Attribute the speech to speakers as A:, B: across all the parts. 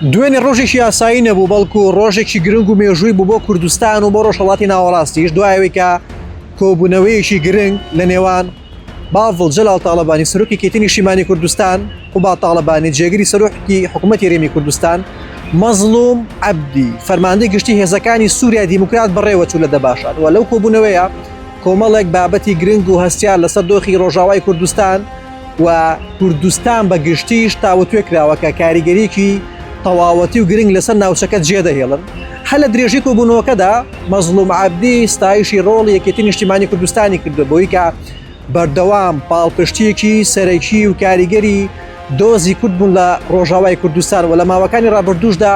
A: دوێنێ ڕۆژێکی یاسایی نەبوو بەڵکو ڕۆژێکی گرنگ و مێژووی بوو بۆ کوردستان و بۆ ڕۆژهەڵاتی ناوەڕاستیش دوایەوەی کە کۆبوونەوەیەکی گرنگ لە نێوان باڤڵ جەلال تاڵەبانی سەرۆکی کێتی نیشتیمانی کوردستان و با تاڵەبانی جێگیری سەرۆکی حکوومەتی هەرێمی کوردستان مەزلوم عەبدی فەرماندەی گشتی هێزەکانی سووریا دیموکرات بەڕێوە چوو لە دەباشان و لەو کۆبوونەوەیە کۆمەڵێک بابەتی گرنگ و هەستیار لەسەر دۆخی ڕۆژاوای کوردستان و کوردستان بە گشتیش تاوەتوێ کراوە کە کاریگەریەکی تەواوەتی و گرنگ لەسەر ناوچەکەت جێدەهێڵن هەر لە درێژی کۆبوونەوەکەدا مەزلوم عەبدی ستایشی ڕۆڵی یەکێتی نیشتیمانی کوردستانی کردو بۆی کە بەردەوام پاڵپشتیەکی سەرەکی و کاریگەری دۆزی کورد بوون لە ڕۆژاوای کوردستان و لە ماوەکانی ڕابردووشدا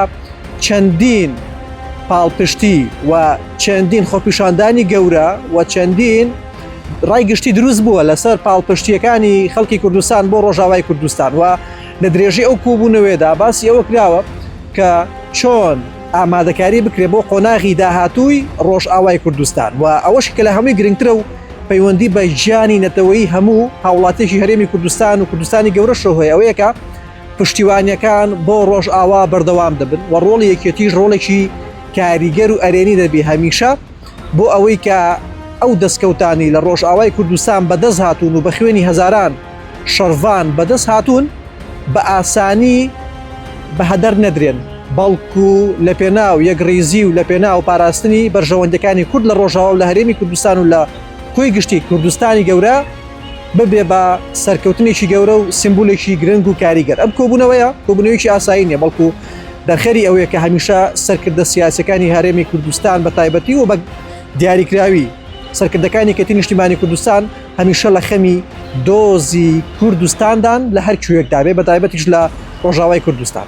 A: چەندین پاڵپشتی و چەندین خۆپیشاندانی گەورە و چەندین ڕای گشتی دروست بووە لەسەر پاڵپشتیەکانی خەڵکی کوردستان بۆ ڕۆژاوای کوردستان و لە درێژی ئەو کۆبوونەوەیدا باسی ئەوە کراوە کە چۆن ئامادەکاری بکرێ بۆ قۆناغی داهاتووی ڕۆژئاوای کوردستان و ئەوەش کە لە هەمووی گرنگترە و پەیوەندی بە گیانی نەتەوەی هەموو هاوڵاتێکی هەرێمی کوردستان و کوردستانی گەورە شەهۆی ئەوەیە کە پشتیوانیەکان بۆ ڕۆژئاوا بەردەوام دەبن و ڕۆڵی یەکێتیش ڕۆڵێکی کاریگەر و ئەرێنی دەبی هەمیشە بۆ ئەوەی کە ئەو دەستکەوتانی لە ڕۆژئاوای کوردستان بەدەست هاتوون و بە خوێنی هەزاران شەڕڤان بەدەست هاتوون بە ئاسانی بە هەدەر نەدرێن بەڵکو لە پێناو یەک ڕێزی و لە پێناو پاراستنی بەرژەوەندەکانی کورد لە ڕۆژاوا و لە هەرێمی کوردستان و لە کۆی گشتی کوردستانی گەورە ببێ بە سەرکەوتنێکی گەورە و سمبولێکی گرنگ و کاریگەر ئەم کۆبوونەوەیە کۆبوونەوەیکی ئاسایی نیە بەڵکو دەرخەری ئەوەیە کە هەمیشە سەرکردە سیاسەکانی هەرێمی کوردستان بە تایبەتی و بە دیاریکراوی سەرکردەکانی کێتی نیشتیمانی کوردستان هەمیشە لە خەمی دۆزی کوردستاندان لە هەر کوێکدا بێ بە تایبەتیش لە ڕۆژاوای کوردستان